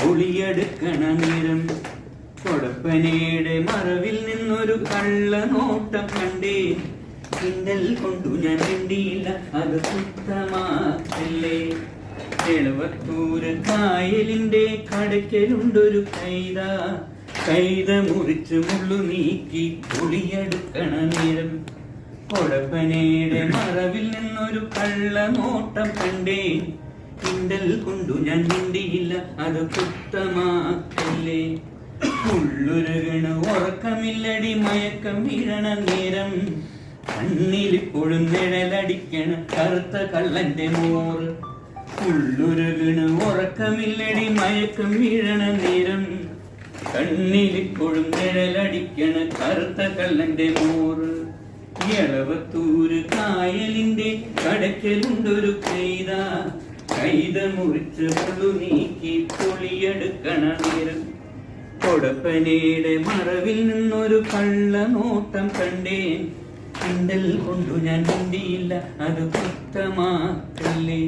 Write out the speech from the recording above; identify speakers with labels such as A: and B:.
A: പൊളിയെടുക്കണ നേരം കൊടപ്പനയുടെ മറവിൽ നിന്നൊരു കള്ളനോട്ടം കണ്ടേ. കിണ്ടൽ കൊണ്ടു ഞാൻ മിണ്ടിയില്ല, അത് കുറ്റമാക്കല്ലേ. എളവത്തൂര് കായലിന്റെ കടയ്ക്കലുണ്ടൊരു കൈത മുറിച്ച് മുള്ളു നീക്കി പൊളിയെടുക്കണ നേരം കൊടപ്പനയുടെ മറവിൽ നിന്നൊരു കള്ളനോട്ടം കണ്ടേ. കിണ്ടൽ കൊണ്ടു ഞാൻ മിണ്ടിയില്ല, അത് കുറ്റമാക്കല്ലേ. ഉള്ളുരുകണ ഉറക്കമില്ലടി, മയക്കം വീഴണ നേരം കണ്ണിലിപ്പോഴും നിഴലടിക്കണ കറുത്ത കള്ളന്റെ മോറ്. ഉള്ളുരുകണ ഉറക്കമില്ലടി, മയക്കം വീഴണ നേരം കണ്ണിലിപ്പോഴും നിഴലടിക്കണ കറുത്ത കള്ളന്റെ മോറ്. എളവത്തൂര് കായലിന്റെ കടയ്ക്കലുണ്ടൊരു കൈത മുറിച്ച് മുള്ളു നീക്കി പൊളിയെടുക്കണ നേരം കൊടപ്പനയുടെ മറവിൽ നിന്നൊരു കള്ളനോട്ടം കണ്ടേൻ. കിണ്ടൽ കൊണ്ടു ഞാൻ മിണ്ടിയില്ല, അത് കുറ്റമാക്കല്ലേ.